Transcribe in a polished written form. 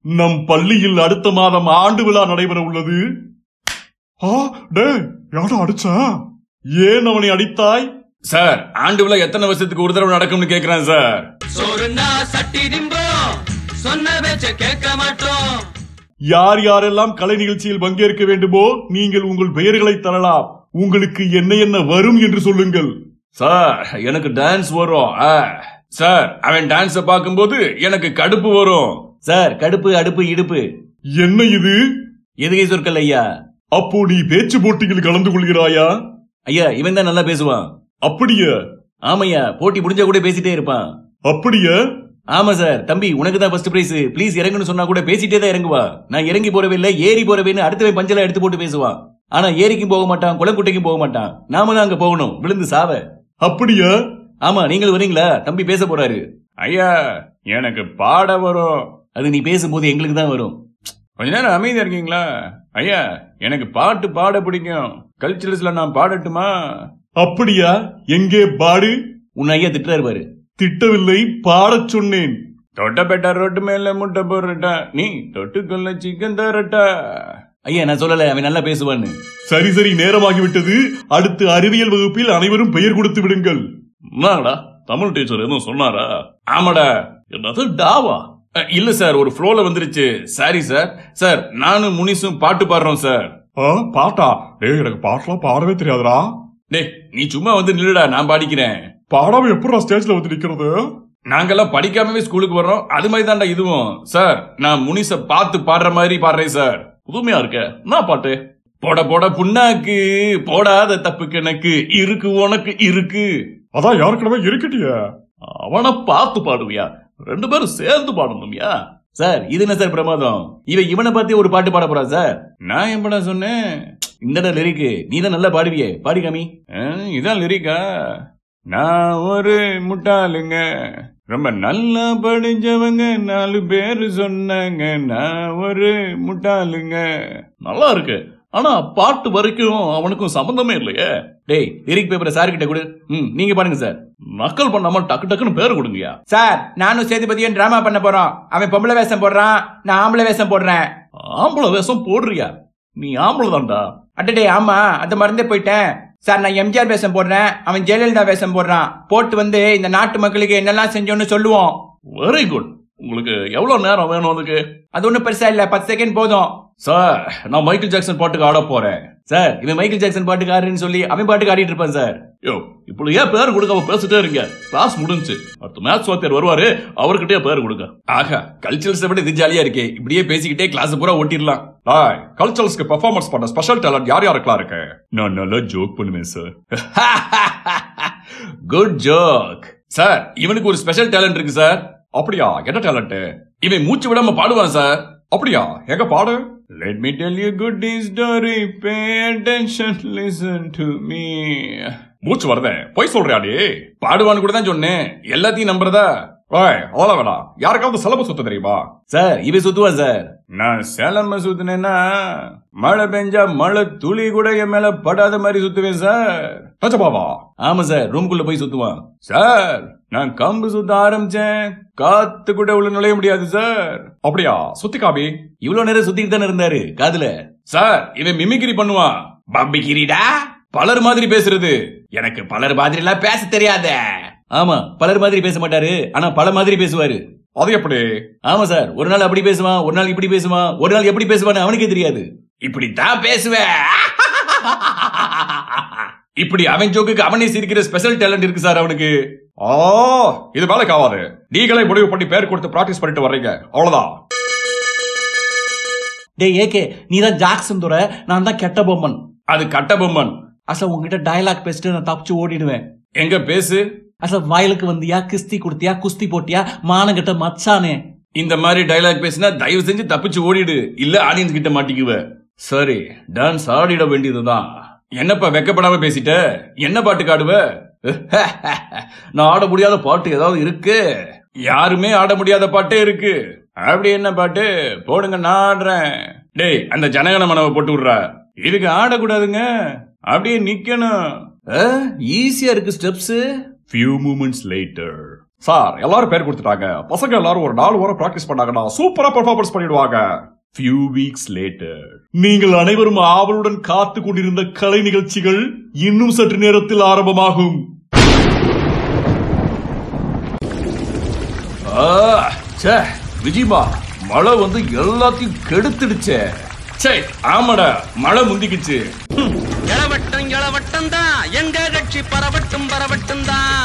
நம் பள்ளியில் அடுத்த மாதம் ஆண்டு விழா நடைபெற உள்ளது. அடிச்சா? ஏன் அவனை அடித்தாய்? சார், ஆண்டு விழா எத்தனை வருஷத்துக்கு ஒரு தடவை நடக்கும்னு கேக்குறேன் சார். யார் யாரெல்லாம் கலை நிகழ்ச்சியில் பங்கேற்க வேண்டுமோ நீங்கள் உங்கள் பெயர்களை தரலாம். உங்களுக்கு என்ன என்ன வரும் என்று சொல்லுங்கள். சார், எனக்கு டான்ஸ் வரும். சார், அவன் டான்ஸ பார்க்கும்போது எனக்கு கடுப்பு வரும். சார், கடுப்பு, அடுப்பு, இடுப்பு. என்ன இது? எதுகை சொற்கள் ஐயா. அப்போ நீ பேச்சு போட்டியில் கலந்து கொள்கிறாயா? ஐயா, இவன் தான் நல்லா பேசுவான். அப்படியா? ஆமையா, போட்டி முடிஞ்சா கூட பேசிட்டே இருப்பான். அப்படியா? ஆமா சார். தம்பி, உனக்கு தான் ஃபர்ஸ்ட் பிரைஸ், ப்ளீஸ் இறங்குன்னு சொன்னா கூட பேசிட்டே தான் இறங்குவா. நான் இறங்கி போறவே இல்ல, ஏறி போறவேன்னு அடுத்தவன் பஞ்சல எடுத்து போட்டு பேசுவான். ஆனா ஏரிக்கும் போக மாட்டான், குளங்குட்டைக்கும் போக மாட்டான். நாம தான் அங்க போகணும், விழுந்து சாவ. அப்படியா? ஆமா, நீங்கள் வரீங்களா? தம்பி பேச போறாரு. ஐயா, எனக்கு பாட வரும். அது நீ பேசும்போது எங்களுக்கு தான் வரும். கொஞ்ச நேரம் அமைதியா இருக்கீங்களா? ஐயா, எனக்கு பாட்டு பாட பிடிக்கும். கல்ச்சரல்ஸ்ல நான் பாடட்டுமா? அப்படியா? எங்கே பாடு. உன் ஐயா திட்டுறாரு பாரு. திட்டவில்லை, பாடச் சொன்னேன். தொட்டப்பேட்டா ரோட்டு மேல முட்டை போடுறட்டா, நீ தொட்டுக்கொள்ள சிக்கன் தரட்டா. ஐயா, நான் சொல்லல, அவன் நல்லா பேசுவான்னு. சரி சரி, நேரமாகிவிட்டது. அடுத்து அறிவியல் வகுப்பில் அனைவரும் பெயர் கொடுத்து விடுங்கள். என்னடா, தமிழ் டீச்சர் எதுவும் சொன்னாரா? ஆமாடா. என்னது டாவா? இல்ல சார், ஒரு ஃப்ளோல வந்துருச்சு. Sorry sir. சார், நானும் முனிசும் பாட்டு பாடுறோம் சார். பாட்டா? எனக்கு பாட்டெல்லாம் பாடவே தெரியாதுடா. நீ சும்மா வந்து நில்லுடா, நான் பாடிக்கிறேன். பாடாம எப்படி ஸ்டேஜ்ல வந்து நிக்கிறது? நாங்கெல்லாம் படிக்காமவே ஸ்கூலுக்கு வர்றோம், அது மாதிரி தான்டா இதுவும். சார், நான் முனிச பார்த்து பாடுற மாதிரி பாடுறேன் சார். புதுமையா இருக்க. என்ன பாட்டு? போட போட புண்ணாக்கு, போடாத தப்பு கணக்கு, இருக்கு உனக்கு இருக்கு. அதான் யாருக்கிடவே இருக்கட்டிய. அவனை பார்த்து பாடுவியா? ரெண்டு பேரும் சேர்ந்து பாடணும்யா. சார், இது என்ன சார் பிரமாதம்? இவனை பார்த்து ஒரு பாட்டு பாட போறா சார். நான் எப்படா சொன்னேன்? இந்த லிரிக்கு நீ தான் நல்லா பாடுவியே, பாடி காமி. இதான் லிரிக்கா? நான் ஒரு முட்டாளுங்க, ரொம்ப நல்லா படிச்சவங்க 4 பேரு சொன்னாங்க. நான் ஒரு முட்டாளுங்க. நல்லா இருக்கு. ஆனா பாட்டு வரைக்கும் அவனுக்கும் சம்பந்தமே இல்லையே. டேய், லிரிக் பேப்பரை சார் கிட்ட கொடு. நீங்க பாருங்க சார். நக்கல் பண்ணாம டக்கு டக்குன்னு பேரு கொடுங்கயா. சார், நானும் சேதுபதியும் டிராமா பண்ண போறோம். அவன் பொம்பளை வேஷம் போடுறான், நான் ஆம்பளை வேஷம் போடுறேன். ஆம்பளை வேஷம் போடுறியா? நீ ஆம்பளை தான்டா. அட்டடே, ஆமா, அத மறந்தே போயிட்டேன். சார், நான் எம்ஜிஆர் வேஷம் போடுறேன், அவன் ஜெயலலிதா வேஷம் போடுறான். போட்டு வந்து இந்த நாட்டு மக்களுக்கு என்னெல்லாம் செஞ்சோன்னு சொல்லுவோம். Very good. உங்களுக்கு எவ்வளவு நேரம் வேணும் அதுக்கு? அது ஒன்னும் பெருசா இல்ல, 10 செகண்ட் போதும். சார், நான் மைக்கேல் ஜாக்சன் பாட்டுக்கு ஆட போறேன். சார், இவன் மைக்கேல் ஜாக்சன் பாட்டுக்கு ஆடுறேன்னு சொல்லி அவன் பாட்டுக்கு ஆடிட்டு இருப்பான் சார். இப்படி ஏன் பேர் கொடுக்காம பேசிட்டே இருங்க? கிளாஸ் முடிஞ்சு அடுத்த மேத்ஸ் வாத்தியார் வருவாரு, அவர்கிட்டயே பேர் கொடுங்க. ஆகா, கல்ச்சரல்ஸ் விட இது ஜாலியா இருக்கே. இப்படியே பேசிக்கிட்டே கிளாஸ் பூரா ஓட்டிடலாம். கல்ச்சரல்ஸ்க்கு பெர்ஃபார்மன்ஸ் பண்ண ஸ்பெஷல் டேலண்ட் யார் யாருக்கெல்லாம் இருக்கு? நான் நல்லா ஜோக் பண்ணுவேன் சார். Good joke. சார், இவனுக்கு ஒரு ஸ்பெஷல் டேலண்ட் இருக்கு சார். அப்படியா? என்ன டேலண்ட்? இவன் மூச்சு விடாம பாடுவான் சார். அப்படியா? எங்க பாடு. Let me tell you a good story, pay attention, listen to me. மூச்சு வருதேன், போய் சொல்றியாடி? பாடுவான்னு கூட தான் சொன்னேன், எல்லாத்தையும் நம்புறதா? அவ்வளவு வேணாம். யாருக்காவது சிலம்பு சுத்த தெரியுமா? சார், இவன் சுத்துவான் சார். நான் சிலம்ப சுத்தினேன்னா மழை பெஞ்சா மழை துளி கூட என் மேல படாத மாதிரி சுத்துவேன் சார். நிஜமாவா? ஆமா சார், ரூம்குள்ள போய் சுத்துவான். சார், நான் கம்பு சுத்த ஆரம்பிச்சேன், காத்து கூட உள்ள நுழைய முடியாது சார். அப்படியா? சுத்தி காபி. இவ்வளவு நேரம் சுத்திட்டு தானே இருந்தாரு காதுல. சார், இவன் மிமிக்ரி பண்ணுவான். பம்பிக்கிரிடா, பலர் மாதிரி பேசுறது. எனக்கு பலர் மாதிரி எல்லாம் பேச தெரியாத. ஆமா, பலர் மாதிரி பேச மாட்டாரு, ஆனா பல மாதிரி பேசுவாரு. அது எப்படி? ஆமா சார், ஒரு நாள் அப்படி பேசுவான், ஒரு நாள் இப்படி பேசுவான், ஒரு நாள் எப்படி பேசுவான்னு அவனுக்கே தெரியாது. இப்படித்தான் பேசுவேன். இப்படி அவன் ஜோக்குக்கு அவனே சிரிக்கிற ஸ்பெஷல் டேலண்ட் இருக்கு சார் அவனுக்கு. இது வேலைக்கு ஆகாது. நீங்களே முடிவு பண்ணி பேர் கொடுத்து பிராக்டிஸ் பண்ணிட்டு வர்றீங்க, அவ்வளவுதான். டேய் ஏகே, நீ தான் ஜாக்சன் துரை, நான் தான் கெட்ட பொம்மன். அது கட்ட பொம்மன். அசல் உங்ககிட்ட டயலாக் பேசிட்டு நான் தப்பிச்சு ஓடிடுவேன். எங்க பேசு. அசல் வயலுக்கு வந்தியா, கிஸ்தி கொடுத்தியா, குஸ்தி போட்டியா, மானங்கிட்ட மச்சானே. இந்த மாதிரி டயலாக் பேசினா தயவு செஞ்சு தப்பிச்சு ஓடிடு, இல்ல ஆடியன்ஸ் கிட்ட மாட்டிக்குவ. சரி, டான்ஸ் ஆடிட வேண்டியதுதான். என்னப்பா வெக்கப்படாம பேசிட்ட? என்ன பாட்டுக்கு ஆடுவ? நான் ஆட முடியாத பாட்டு ஏதாவது இருக்கு? யாருமே ஆட முடியாத பாட்டே இருக்கு. அப்படி என்ன பாட்டு போடுங்க, நான் ஆடுறேன். டேய், அந்த ஜனகன மனவை போட்டு விடுற. இதுக்கு ஆடக்கூடாதுங்க, அப்படியே நிக்கணும். ஈஸியா இருக்கு steps. Few moments later. Sir எல்லாரும் பேர் கொடுத்துட்டாங்க. பசங்க எல்லாரும் ஒரு 4 வாரம் பிராக்டிஸ் பண்ணாங்கன்னா சூப்பரா பெர்ஃபார்மன்ஸ் பண்ணிடுவாங்க. Few weeks later. நீங்கள் அனைவரும் ஆவலுடன் காத்து கொண்டிருந்த கலை நிகழ்ச்சிகள் இன்னும் சற்று நேரத்தில் ஆரம்பமாகும். விஜிமா, மழை வந்து எல்லாத்தையும் கெடுத்துடுச்சே. சே, ஆமாடா, மழை முந்திக்குச்சு. இளவட்டம் தான் எங்க கட்சி பரவட்டும் தான்.